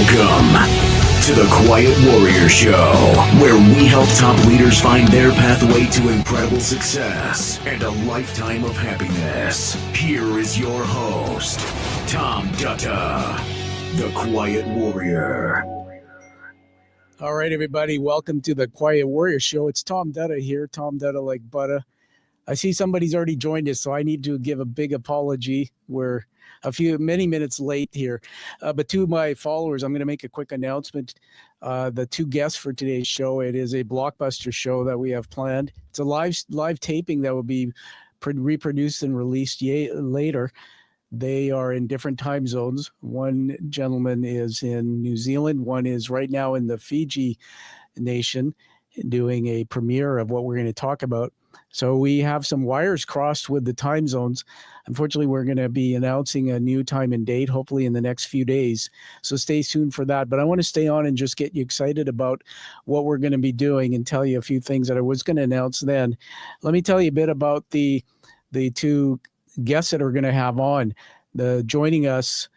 Welcome to the Quiet Warrior Show, where we help top leaders find their pathway to incredible success and a lifetime of happiness. Here is your host, Tom Dutta, the Quiet Warrior. All right, everybody, welcome to the Quiet Warrior Show. It's Tom Dutta here, Tom Dutta like butter. I see somebody's already joined us, so I need to give a big apology. We're many minutes late here. But to my followers, I'm going to make a quick announcement. The two guests for today's show, it is a blockbuster show that we have planned. It's a live taping that will be reproduced and released later. They are in different time zones. One gentleman is in New Zealand. One is right now in the Fiji nation doing a premiere of what we're going to talk about. So we have some wires crossed with the time zones. Unfortunately, we're going to be announcing a new time and date, hopefully in the next few days. So stay tuned for that. But I want to stay on and just get you excited about what we're going to be doing and tell you a few things that I was going to announce then. Let me tell you a bit about the two guests that are going to have on. Joining us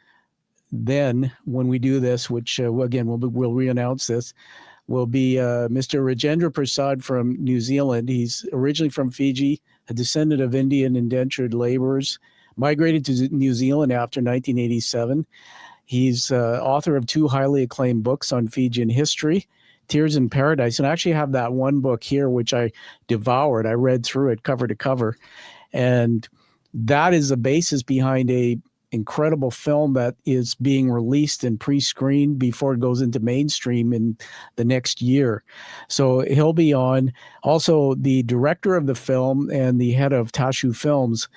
then when we do this, which again, we'll re-announce this, will be Mr. Rajendra Prasad from New Zealand. He's originally from Fiji, a descendant of Indian indentured laborers, migrated to New Zealand after 1987. He's author of two highly acclaimed books on Fijian history, Tears in Paradise, and I actually have that one book here, which I devoured. I read through it cover to cover. And that is the basis behind a incredible film that is being released and pre-screened before it goes into mainstream in the next year. So he'll be on. Also, the director of the film and the head of Tashu Films,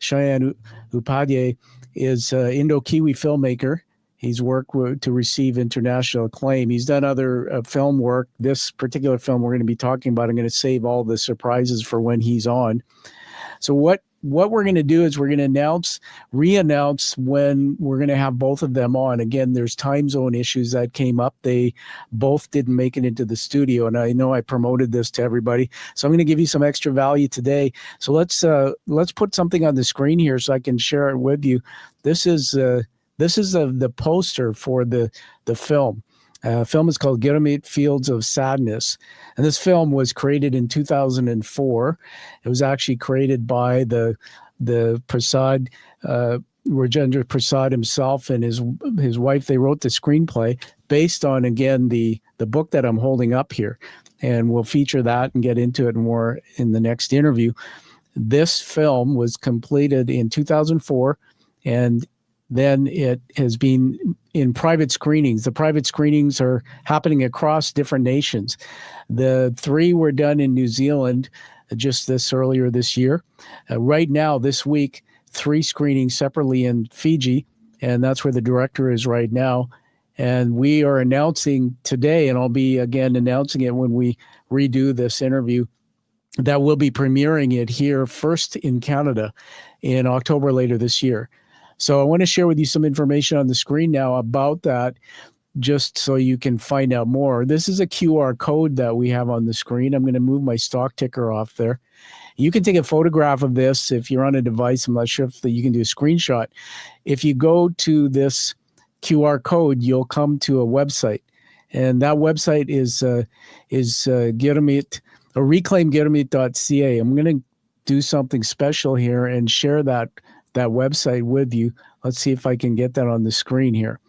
Shyam Upadhyay, is an Indo-Kiwi filmmaker. He's worked to receive international acclaim. He's done other film work. This particular film we're going to be talking about, I'm going to save all the surprises for when he's on. So what we're going to do is we're going to re-announce when we're going to have both of them on. Again, there's time zone issues that came up. They both didn't make it into the studio, and I know I promoted this to everybody. So I'm going to give you some extra value today. So let's put something on the screen here so I can share it with you. This is the poster for the film. Film is called Girmit, Fields of Sadness. And this film was created in 2004. It was actually created by the Prasad, Rajendra Prasad himself and his wife. They wrote the screenplay based on, again, the book that I'm holding up here. And we'll feature that and get into it more in the next interview. This film was completed in 2004, and then it has been in private screenings. The private screenings are happening across different nations. The three were done in New Zealand just earlier this year. Right now, this week, 3 screenings separately in Fiji, and that's where the director is right now. And we are announcing today, and I'll be again announcing it when we redo this interview, that we'll be premiering it here first in Canada in October later this year. So I want to share with you some information on the screen now about that, just so you can find out more. This is a QR code that we have on the screen. I'm going to move my stock ticker off there. You can take a photograph of this if you're on a device. I'm not sure if you can do a screenshot. If you go to this QR code, you'll come to a website. And that website is Girmit, or reclaimgirmit.ca. I'm going to do something special here and share that website with you. Let's see if I can get that on the screen here.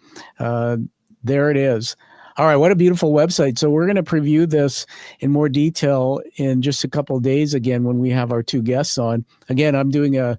There it is. All right, what a beautiful website. So we're going to preview this in more detail in just a couple of days again when we have our two guests on. Again, I'm doing a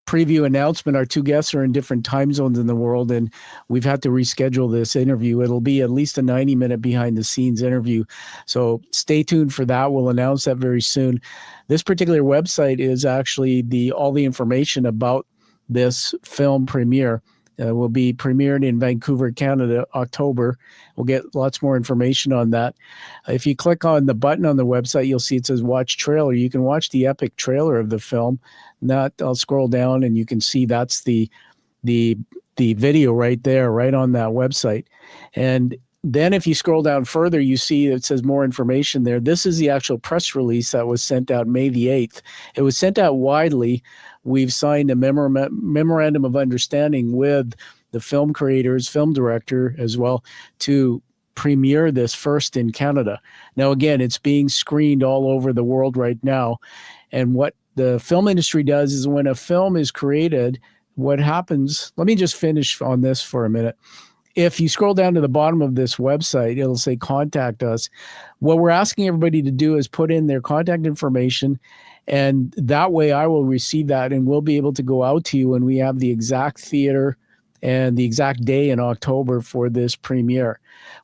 preview announcement. Our two guests are in different time zones in the world, and we've had to reschedule this interview. It'll be at least a 90-minute behind-the-scenes interview. So stay tuned for that. We'll announce that very soon. This particular website is actually all the information about this film premiere. Will be premiered in Vancouver, Canada, October. We'll get lots more information on that. If you click on the button on the website, you'll see it says Watch Trailer. You can watch the epic trailer of the film. I'll scroll down and you can see that's the video right there, right on that website. And then if you scroll down further, you see it says more information there. This is the actual press release that was sent out May the 8th. It was sent out widely. We've signed a memorandum of understanding with the film creators, film director as well, to premiere this first in Canada. Now, again, it's being screened all over the world right now. And what the film industry does is when a film is created, what happens, let me just finish on this for a minute. If you scroll down to the bottom of this website, it'll say contact us. What we're asking everybody to do is put in their contact information, and that way I will receive that and we'll be able to go out to you when we have the exact theater and the exact day in October for this premiere.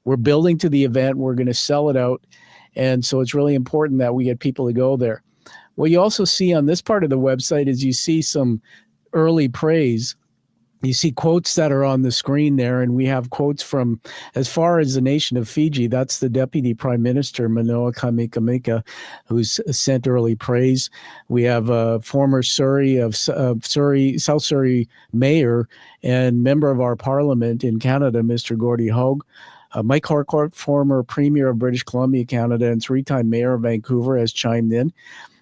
We're building to the event. We're going to sell it out. And so it's really important that we get people to go there. What you also see on this part of the website is you see some early praise. You see quotes that are on the screen there, and we have quotes from as far as the nation of Fiji. That's the Deputy Prime Minister, Manoa Kamehameha, who's sent early praise. We have a former South Surrey Mayor and member of our Parliament in Canada, Mr. Gordie Hogue. Mike Harcourt, former Premier of British Columbia, Canada, and three-time Mayor of Vancouver, has chimed in.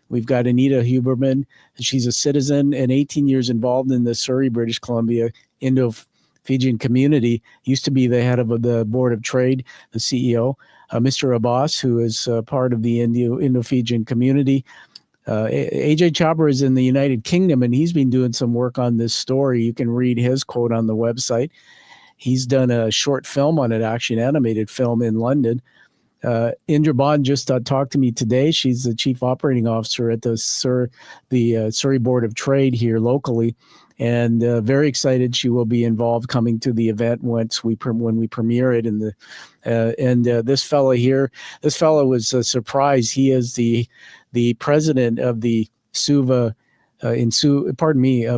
We've got Anita Huberman. She's a citizen and 18 years involved in the Surrey, British Columbia Indo-Fijian community. Used to be the head of the Board of Trade, the CEO. Mr. Abbas, who is part of the Indo-Fijian community. AJ Chhabra is in the United Kingdom, and he's been doing some work on this story. You can read his quote on the website. He's done a short film on it, actually an animated film in London. Indra Bond just talked to me today. She's the chief operating officer at the Surrey Board of Trade here locally, and very excited she will be involved coming to the event when we premiere it. This fellow here, this fellow was a surprise. He is the president of the of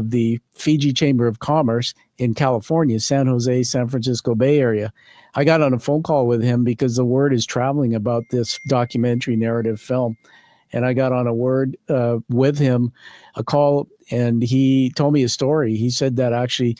the Fiji Chamber of Commerce in California, San Jose, San Francisco Bay Area. I got on a phone call with him because the word is traveling about this documentary narrative film. And I got on a word with him, a call, and he told me a story. He said that actually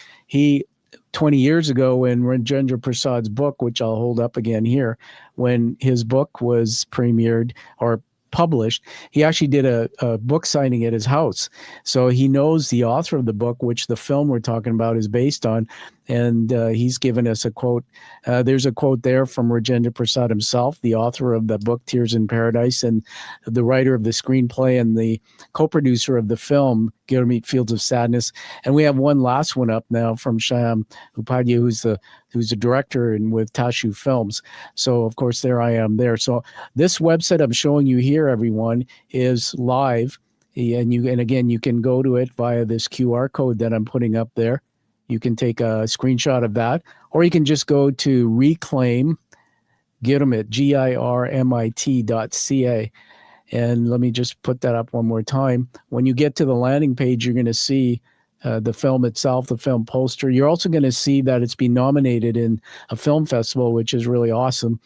20 years ago when Rajendra Prasad's book, which I'll hold up again here, when his book was premiered or published, he actually did a book signing at his house. So he knows the author of the book, which the film we're talking about is based on. And he's given us a quote. There's a quote there from Rajendra Prasad himself, the author of the book Tears in Paradise and the writer of the screenplay and the co-producer of the film Girmit, Fields of Sadness. And we have one last one up now from Shyam Upadhyay, who's the director and with Tashu Films. So of course there I am there. So this website I'm showing you here, everyone, is live. And again, you can go to it via this QR code that I'm putting up there. You can take a screenshot of that, or you can just go to reclaim Girmit, GIRMIT.ca. And let me just put that up one more time. When you get to the landing page, you're going to see the film itself, the film poster. You're also going to see that it's been nominated in a film festival, which is really awesome.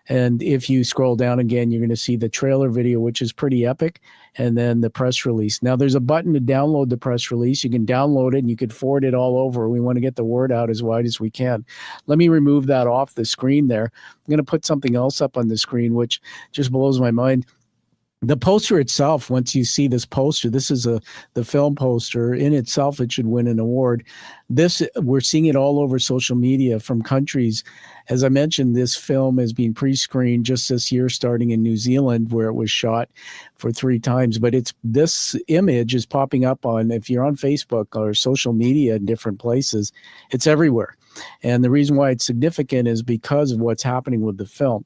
And if you scroll down again, you're going to see the trailer video, which is pretty epic, and then the press release. Now, there's a button to download the press release. You can download it, and you can forward it all over. We want to get the word out as wide as we can. Let me remove that off the screen there. I'm going to put something else up on the screen, which just blows my mind. The poster itself, once you see this poster, this is the film poster in itself, it should win an award. We're seeing it all over social media from countries. As I mentioned, this film has been pre-screened just this year, starting in New Zealand, where it was shot for 3 times. But this image is popping up if you're on Facebook or social media in different places, it's everywhere. And the reason why it's significant is because of what's happening with the film.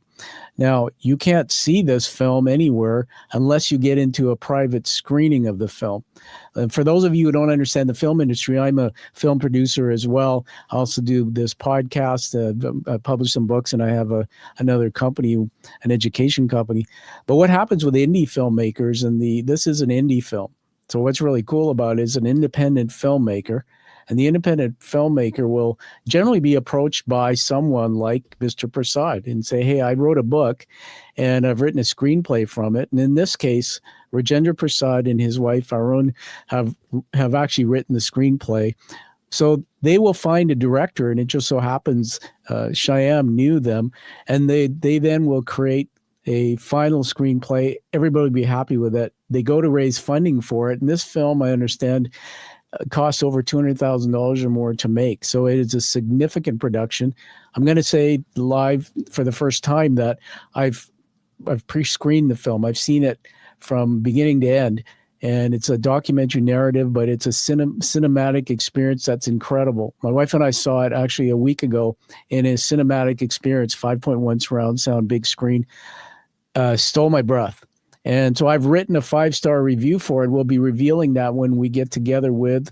Now, you can't see this film anywhere unless you get into a private screening of the film. And for those of you who don't understand the film industry, I'm a film producer as well. I also do this podcast. I publish some books, and I have another company, an education company. But what happens with indie filmmakers, and this is an indie film. So what's really cool about it is an independent filmmaker. And the independent filmmaker will generally be approached by someone like Mr. Prasad and say, hey, I wrote a book and I've written a screenplay from it. And in this case, Rajendra Prasad and his wife, Arun, have actually written the screenplay. So they will find a director, and it just so happens Shyam knew them, and they then will create a final screenplay. Everybody will be happy with it. They go to raise funding for it. And this film, I understand, costs over $200,000 or more to make. So it is a significant production. I'm going to say live for the first time that I've pre-screened the film. I've seen it from beginning to end, and it's a documentary narrative, but it's a cinematic experience that's incredible. My wife and I saw it actually a week ago in a cinematic experience, 5.1 surround sound, big screen. Stole my breath. And so I've written a 5-star review for it. We'll be revealing that when we get together with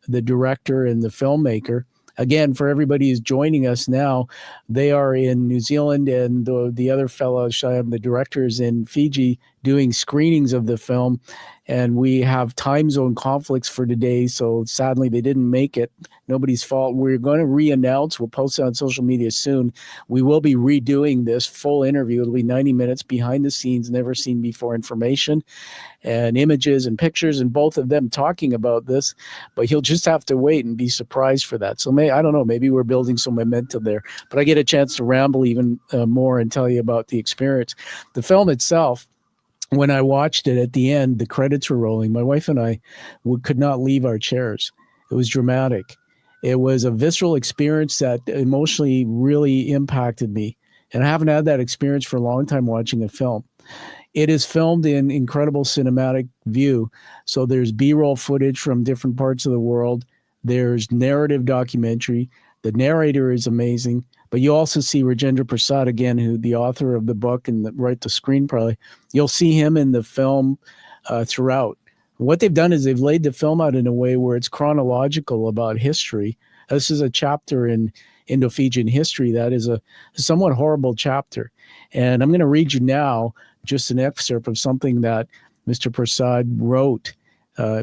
the director and the filmmaker. Again, for everybody who's joining us now, they are in New Zealand, and the other fellow, Shyam, the director, is in Fiji doing screenings of the film. And we have time zone conflicts for today, so sadly they didn't make it. Nobody's fault. We're going to re-announce. We'll post it on social media soon. We will be redoing this full interview. It'll be 90 minutes behind the scenes, never seen before information and images and pictures, and both of them talking about this. But you'll just have to wait and be surprised for that. So I don't know, maybe we're building some momentum there. But I get a chance to ramble even more and tell you about the experience. The film itself, when I watched it at the end, the credits were rolling. My wife and I could not leave our chairs. It was dramatic. It was a visceral experience that emotionally really impacted me. And I haven't had that experience for a long time watching a film. It is filmed in incredible cinematic view. So there's B-roll footage from different parts of the world. There's narrative documentary. The narrator is amazing. But you also see Rajendra Prasad, again, who the author of the book and write the screenplay. You'll see him in the film throughout. What they've done is they've laid the film out in a way where it's chronological about history. This is a chapter in Indo-Fijian history that is a somewhat horrible chapter. And I'm going to read you now just an excerpt of something that Mr. Prasad wrote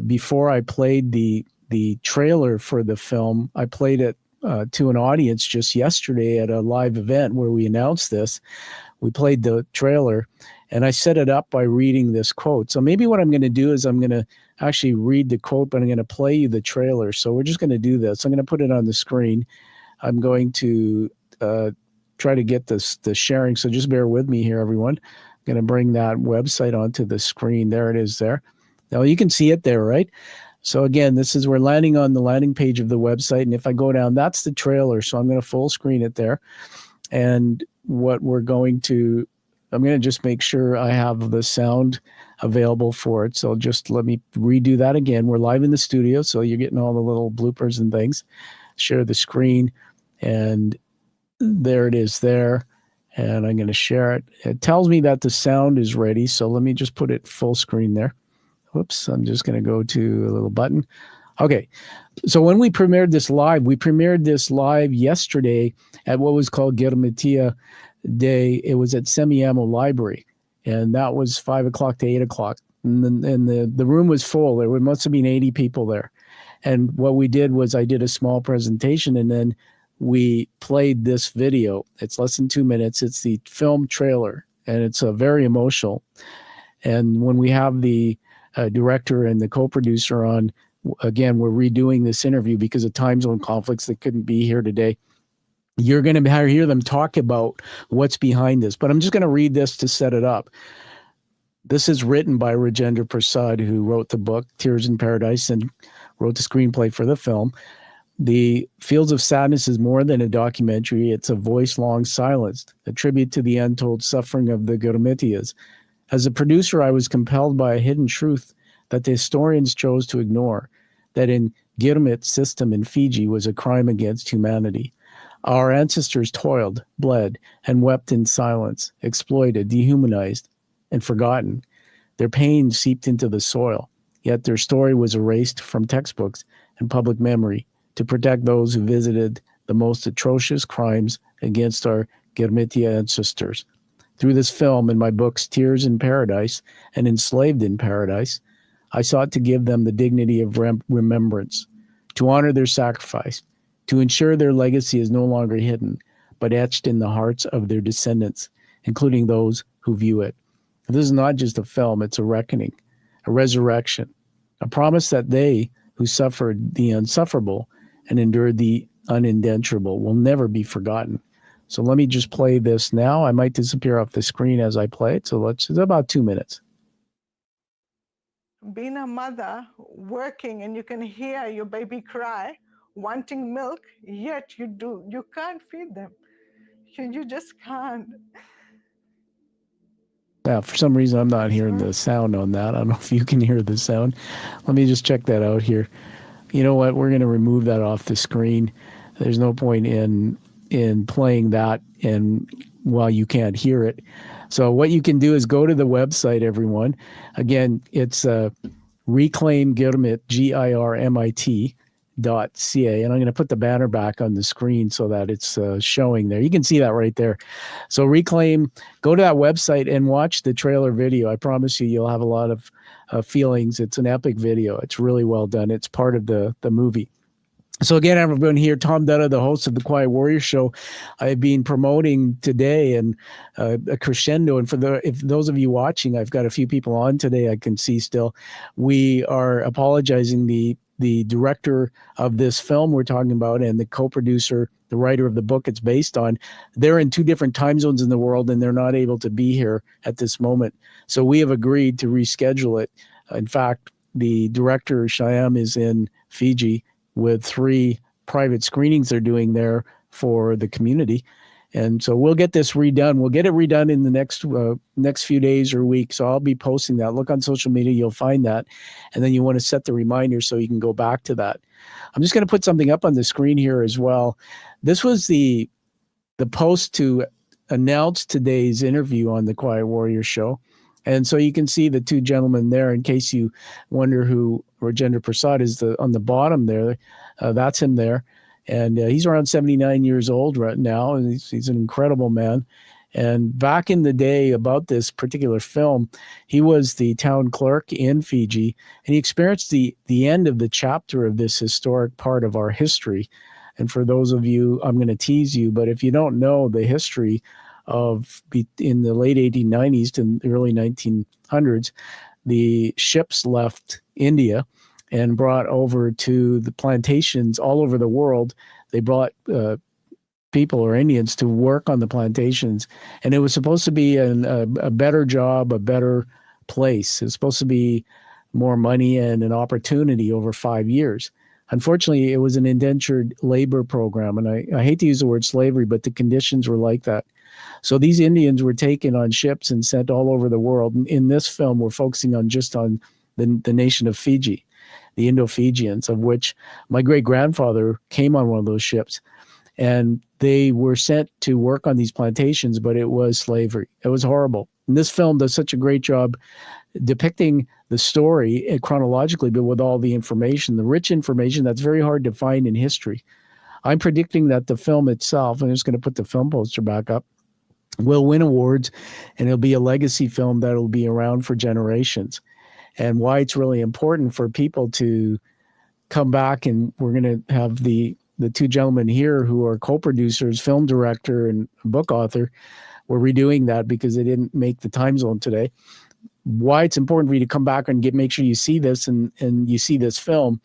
before I played the trailer for the film. I played it to an audience just yesterday at a live event where we announced this. We played the trailer, and I set it up by reading this quote. So maybe what I'm going to do is I'm going to actually read the quote, but I'm going to play you the trailer. So we're just going to do this. I'm going to put it on the screen. I'm going to try to get the sharing. So just bear with me here, everyone. I'm going to bring that website onto the screen. There it is there. Now you can see it there, right? So again, we're landing on the landing page of the website. And if I go down, that's the trailer. So I'm going to full screen it there. And what I'm going to just make sure I have the sound available for it. So just let me redo that again. We're live in the studio, so you're getting all the little bloopers and things. Share the screen, and there it is there. And I'm going to share it. It tells me that the sound is ready. So let me just put it full screen there. Whoops, I'm just going to go to a little button. Okay, so when we premiered this live yesterday at what was called Girmitiyas Day. It was at Semiamo Library, and that was 5 o'clock to 8 o'clock. And the room was full. There must have been 80 people there. And what we did was I did a small presentation, and then we played this video. It's less than 2 minutes. It's the film trailer, and it's very emotional. And when we have the director and the co-producer on, again, we're redoing this interview because of time zone conflicts that couldn't be here today. You're going to hear them talk about what's behind this, but I'm just going to read this to set it up. This is written by Rajendra Prasad, who wrote the book Tears in Paradise and wrote the screenplay for the film. The Fields of Sadness is more than a documentary. It's a voice long silenced, a tribute to the untold suffering of the Girmitiyas. As a producer, I was compelled by a hidden truth that the historians chose to ignore, that in Girmit system in Fiji was a crime against humanity. Our ancestors toiled, bled, and wept in silence, exploited, dehumanized, and forgotten. Their pain seeped into the soil, yet their story was erased from textbooks and public memory to protect those who visited the most atrocious crimes against our Girmitiya ancestors. Through this film and my books Tears in Paradise and Enslaved in Paradise, I sought to give them the dignity of remembrance, to honor their sacrifice, to ensure their legacy is no longer hidden, but etched in the hearts of their descendants, including those who view it. This is not just a film, it's a reckoning, a resurrection, a promise that they who suffered the unsufferable and endured the unindenturable will never be forgotten. So let me just play this now. I might disappear off the screen as I play it. So it's about 2 minutes. being a mother, working, and you can hear your baby cry, wanting milk, yet you can't feed them. You just can't. Yeah, for some reason I'm not hearing the sound on that. I don't know if you can hear the sound. Let me just check that out here. You know what? We're going to remove that off the screen. There's no point in playing that and while you can't hear it. So what you can do is go to the website, everyone. Again, it's Reclaim Girmit, Girmit .ca, and I'm going to put the banner back on the screen so that it's showing there. You can see that right there. So Reclaim, go to that website and watch the trailer video. I promise you'll have a lot of feelings. It's an epic video. It's really well done. It's part of the movie. So again, everyone here, Tom Dutta, the host of the Quiet Warrior Show. I've been promoting today and a crescendo. And for those of you watching, I've got a few people on today I can see still. We are apologizing the director of this film we're talking about and the co-producer, the writer of the book it's based on, they're in 2 different time zones in the world and they're not able to be here at this moment. So we have agreed to reschedule it. In fact, the director, Shyam, is in Fiji with 3 private screenings they're doing there for the community. And so we'll get this redone. We'll get it redone in the next few days or weeks. So I'll be posting that. Look on social media, you'll find that. And then you want to set the reminder so you can go back to that. I'm just going to put something up on the screen here as well. This was the post to announce today's interview on the Quiet Warrior Show. And so you can see the 2 gentlemen there in case you wonder who Rajendra Prasad is on the bottom there. That's him there. And he's around 79 years old right now. And he's an incredible man. And back in the day about this particular film, he was the town clerk in Fiji. And he experienced the end of the chapter of this historic part of our history. And for those of you, I'm going to tease you, but if you don't know the history of in the late 1890s to the early 1900s, the ships left India and brought over to the plantations all over the world. They brought people or Indians to work on the plantations, and it was supposed to be a better job, a better place. It was supposed to be more money and an opportunity over 5 years. Unfortunately, it was an indentured labor program, and I hate to use the word slavery, but the conditions were like that. So these Indians were taken on ships and sent all over the world. In this film, we're focusing on just on the nation of Fiji, the Indo-Fijians, of which my great-grandfather came on one of those ships. And they were sent to work on these plantations, but it was slavery. It was horrible. And this film does such a great job depicting the story chronologically, but with all the information, the rich information that's very hard to find in history. I'm predicting that the film itself, I'm just going to put the film poster back up, will win awards, and it'll be a legacy film that'll be around for generations. And why it's really important for people to come back, and we're going to have the 2 gentlemen here who are co-producers, film director and book author. We're redoing that because they didn't make the time zone today. Why it's important for you to come back and make sure you see this and you see this film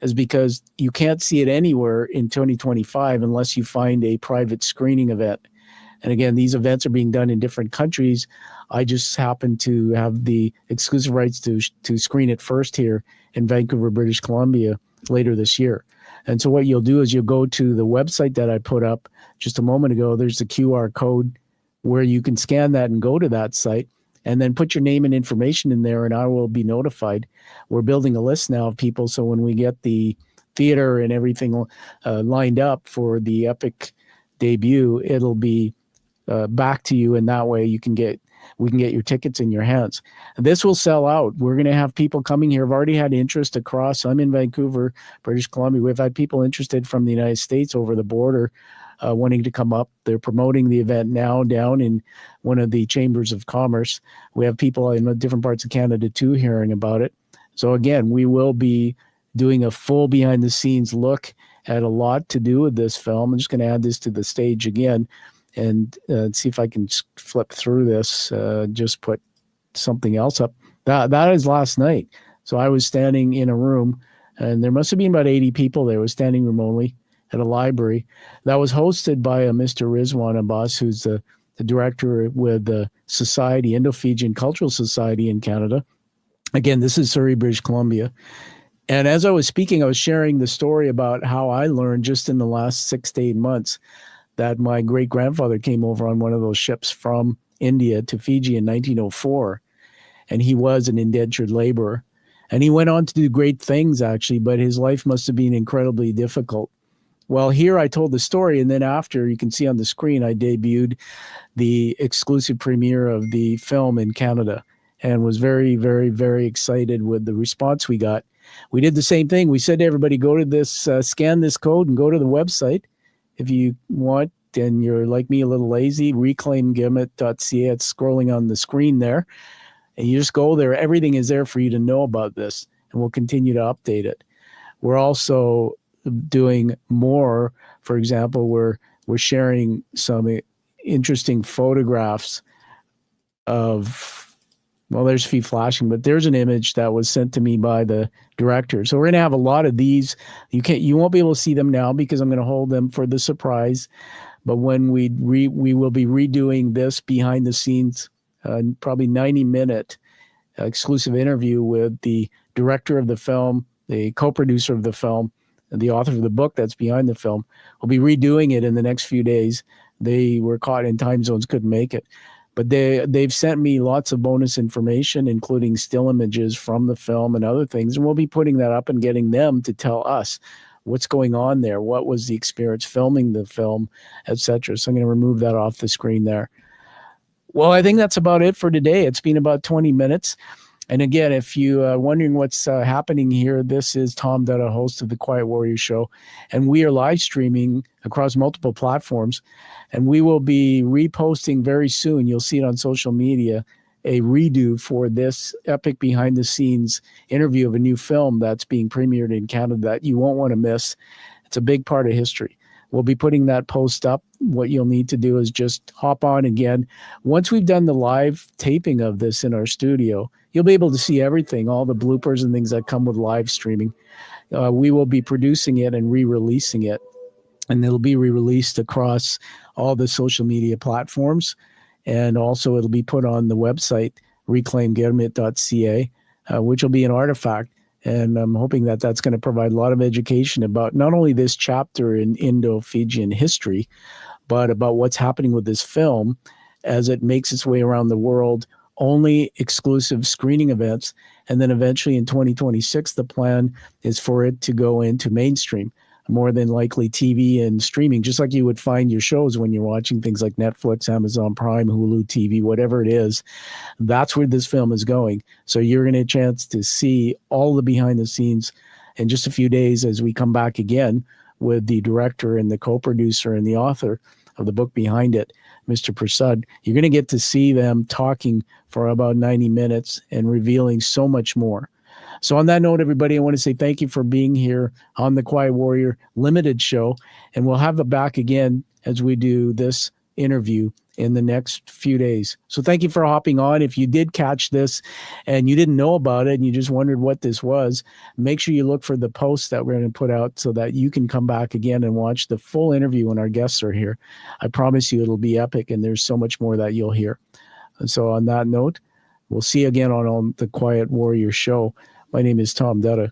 is because you can't see it anywhere in 2025 unless you find a private screening event. And again, these events are being done in different countries. I just happen to have the exclusive rights to screen it first here in Vancouver, British Columbia later this year. And so what you'll do is you'll go to the website that I put up just a moment ago. There's the QR code where you can scan that and go to that site and then put your name and information in there, and I will be notified. We're building a list now of people, so when we get the theater and everything lined up for the epic debut, it'll be back to you, and that way we can get your tickets in your hands. This will sell out. We're going to have people coming here. I've already had interest across. I'm in Vancouver, British Columbia. We've had people interested from the United States over the border wanting to come up. They're promoting the event now down in one of the chambers of commerce. We have people in different parts of Canada too hearing about it. So again, we will be doing a full behind the scenes look at a lot to do with this film. I'm just going to add this to the stage again and see if I can flip through this, just put something else up. That is last night. So I was standing in a room, and there must have been about 80 people there. I was standing room only at a library that was hosted by a Mr. Rizwan Abbas, who's the director with the Society, Indo-Fijian Cultural Society in Canada. Again, this is Surrey, British Columbia. And as I was speaking, I was sharing the story about how I learned just in the last 6 to 8 months that my great-grandfather came over on one of those ships from India to Fiji in 1904. And he was an indentured laborer. And he went on to do great things, actually, but his life must have been incredibly difficult. Well, here I told the story, and then after, you can see on the screen, I debuted the exclusive premiere of the film in Canada and was very, very, very excited with the response we got. We did the same thing. We said to everybody, go to this, scan this code and go to the website. If you want, and you're like me, a little lazy, reclaimgirmit.ca. It's scrolling on the screen there. And you just go there. Everything is there for you to know about this, and we'll continue to update it. We're also doing more. For example, we're sharing some interesting photographs of, well, there's a few flashing, but there's an image that was sent to me by the director. So we're going to have a lot of these. You won't be able to see them now because I'm going to hold them for the surprise. But when we will be redoing this behind the scenes, probably 90-minute exclusive interview with the director of the film, the co-producer of the film, and the author of the book that's behind the film. We'll be redoing it in the next few days. They were caught in time zones, couldn't make it. But they've sent me lots of bonus information, including still images from the film and other things. And we'll be putting that up and getting them to tell us what's going on there, what was the experience filming the film, etc. So I'm going to remove that off the screen there. Well, I think that's about it for today. It's been about 20 minutes. And again, if you are wondering what's happening here, this is Tom Dutta, host of the Quiet Warrior Show. And we are live streaming across multiple platforms. And we will be reposting very soon. You'll see it on social media, a redo for this epic behind the scenes interview of a new film that's being premiered in Canada that you won't want to miss. It's a big part of history. We'll be putting that post up. What you'll need to do is just hop on again. Once we've done the live taping of this in our studio, you'll be able to see everything, all the bloopers and things that come with live streaming. We will be producing it and re-releasing it. And it'll be re-released across all the social media platforms. And also it'll be put on the website, reclaimgirmit.ca, which will be an artifact. And I'm hoping that that's going to provide a lot of education about not only this chapter in Indo-Fijian history, but about what's happening with this film as it makes its way around the world, only exclusive screening events. And then eventually in 2026, the plan is for it to go into mainstream, more than likely TV and streaming, just like you would find your shows when you're watching things like Netflix, Amazon Prime, Hulu TV, whatever it is. That's where this film is going. So you're going to get a chance to see all the behind the scenes in just a few days as we come back again with the director and the co-producer and the author of the book behind it, Mr. Prasad. You're going to get to see them talking for about 90 minutes and revealing so much more. So on that note, everybody, I want to say thank you for being here on the Quiet Warrior Limited show. And we'll have it back again as we do this interview in the next few days. So thank you for hopping on. If you did catch this and you didn't know about it and you just wondered what this was, make sure you look for the post that we're going to put out so that you can come back again and watch the full interview when our guests are here. I promise you it'll be epic, and there's so much more that you'll hear. And so on that note, we'll see you again on the Quiet Warrior show. My name is Tom Dutta,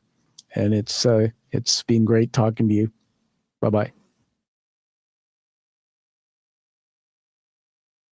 and it's been great talking to you. Bye-bye.